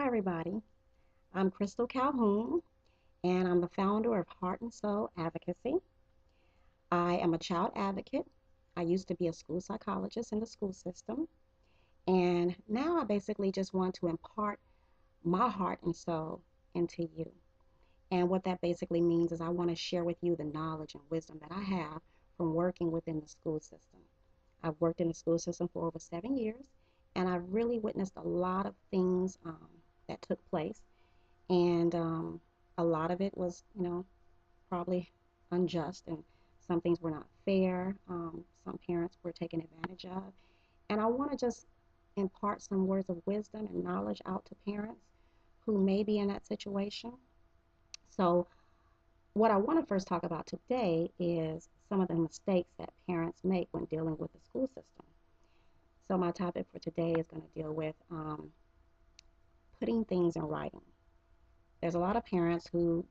Hi, everybody. I'm Crystal Calhoun, and I'm the founder of Heart and Soul Advocacy. I am a child advocate. I used to be a school psychologist in the school system, and now I basically just want to impart my heart and soul into you. And what that basically means is I want to share with you the knowledge and wisdom that I have from working within the school system. I've worked in the school system for over 7 years, and I've really witnessed a lot of things that took place. And a lot of it was, probably unjust, and some things were not fair. Some parents were taken advantage of. And I want to just impart some words of wisdom and knowledge out to parents who may be in that situation. So, what I want to first talk about today is some of the mistakes that parents make when dealing with the school system. So, my topic for today is going to deal with putting things in writing. There's a lot of parents who,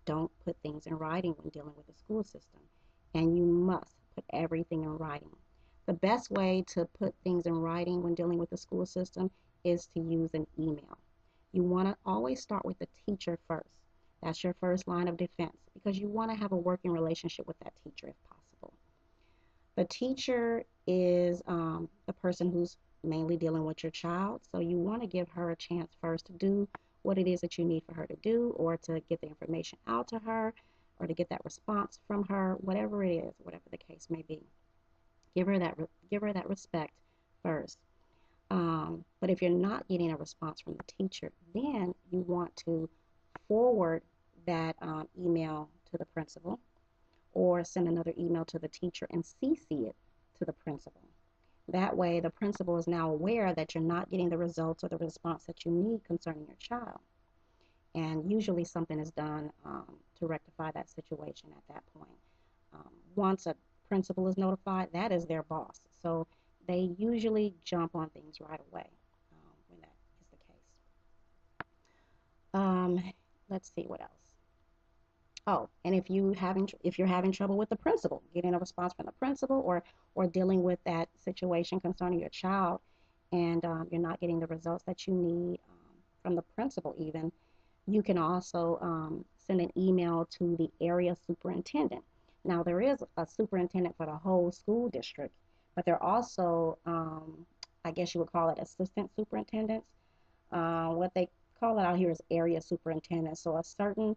don't put things in writing when dealing with the school system, and you must put everything in writing. The best way to put things in writing when dealing with the school system is to use an email. You want to always start with the teacher first. That's your first line of defense because you want to have a working relationship with that teacher if possible. The teacher is the person who's mainly dealing with your child, so you want to give her a chance first to do what it is that you need for her to do, or to get the information out to her, or to get that response from her, whatever it is, whatever the case may be. Give her that respect first. But if you're not getting a response from the teacher, then you want to forward that email to the principal, or send another email to the teacher and CC it to the principal. That way, the principal is now aware that you're not getting the results or the response that you need concerning your child. And usually something is done to rectify that situation at that point. Once a principal is notified, that is their boss. So they usually jump on things right away when that is the case. Let's see what else. Oh, and if you're having trouble with the principal, getting a response from the principal, or dealing with that situation concerning your child, and you're not getting the results that you need from the principal, even, you can also send an email to the area superintendent. Now, there is a superintendent for the whole school district, but there are also, I guess you would call it assistant superintendents. What they call it out here is area superintendent. So a certain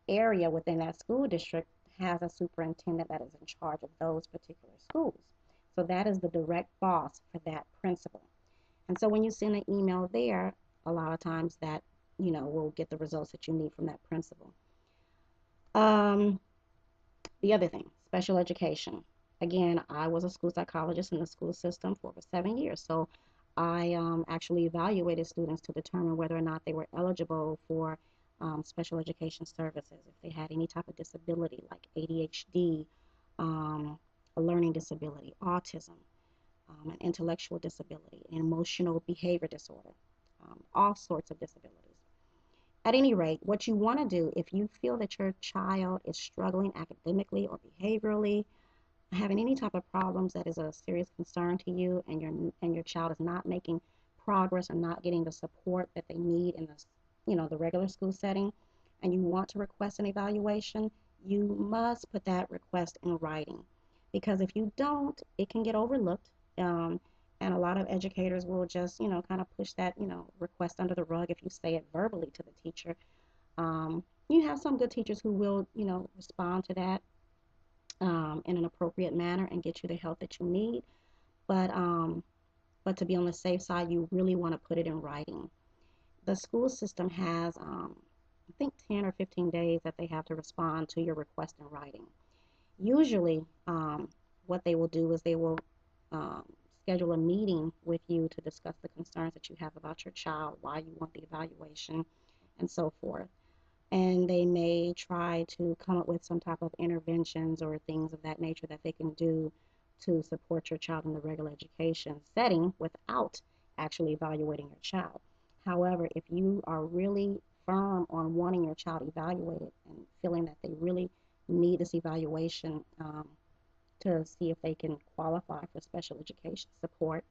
area within that school district has a superintendent that is in charge of those particular schools. So that is the direct boss for that principal. And so when you send an email there, a lot of times that, will get the results that you need from that principal. Um, the other thing, special education. Again, I was a school psychologist in the school system for over 7 years. So I actually evaluated students to determine whether or not they were eligible for special education services, if they had any type of disability like ADHD, a learning disability, autism, an intellectual disability, an emotional behavior disorder, all sorts of disabilities. At any rate, what you want to do if you feel that your child is struggling academically or behaviorally, having any type of problems that is a serious concern to you, and your child is not making progress or not getting the support that they need in the regular school setting, and you want to request an evaluation, you must put that request in writing, because if you don't, it can get overlooked. And a lot of educators will just, kind of push that, request under the rug if you say it verbally to the teacher. You have some good teachers who will, respond to that in an appropriate manner and get you the help that you need. But to be on the safe side, you really want to put it in writing. The school system has, I think, 10 or 15 days that they have to respond to your request in writing. Usually, what they will do is they will um, schedule a meeting with you to discuss the concerns that you have about your child, why you want the evaluation, and so forth. And they may try to come up with some type of interventions or things of that nature that they can do to support your child in the regular education setting without actually evaluating your child. However, if you are really firm on wanting your child evaluated and feeling that they really need this evaluation to see if they can qualify for special education support,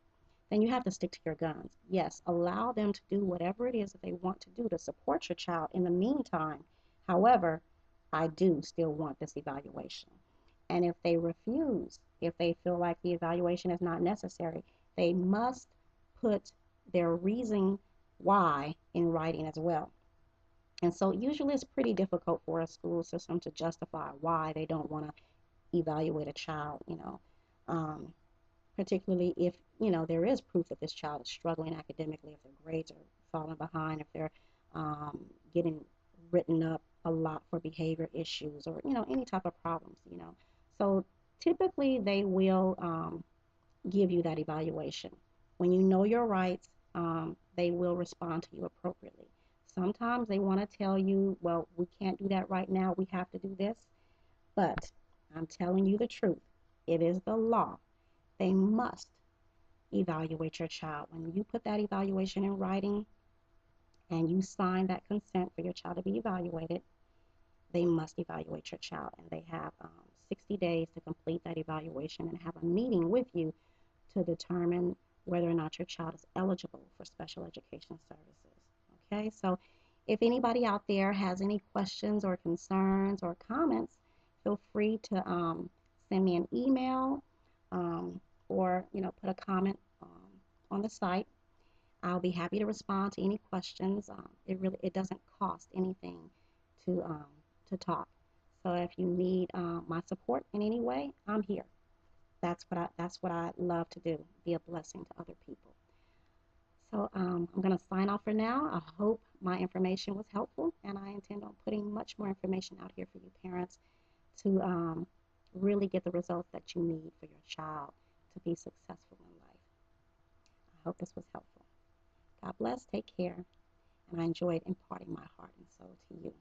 then you have to stick to your guns. Yes, allow them to do whatever it is that they want to do to support your child in the meantime. However, I do still want this evaluation. And if they refuse, if they feel like the evaluation is not necessary, they must put their reason why in writing as well. And so usually it's pretty difficult for a school system to justify why they don't want to evaluate a child, um, particularly if, there is proof that this child is struggling academically, if their grades are falling behind, if they're getting written up a lot for behavior issues or, any type of problems. So typically they will give you that evaluation. When you know your rights, they will respond to you appropriately. Sometimes they want to tell you, well, we can't do that right now. We have to do this. But I'm telling you the truth. It is the law. They must evaluate your child. When you put that evaluation in writing and you sign that consent for your child to be evaluated, they must evaluate your child. And they have 60 days to complete that evaluation and have a meeting with you to determine whether or not your child is eligible for special education services. Okay, so if anybody out there has any questions or concerns or comments, feel free to send me an email or put a comment on the site. I'll be happy to respond to any questions. It doesn't cost anything to talk. So if you need my support in any way, I'm here. That's what I love to do, be a blessing to other people. So I'm going to sign off for now. I hope my information was helpful, and I intend on putting much more information out here for you parents to really get the results that you need for your child to be successful in life. I hope this was helpful. God bless. Take care. And I enjoyed imparting my heart and soul to you.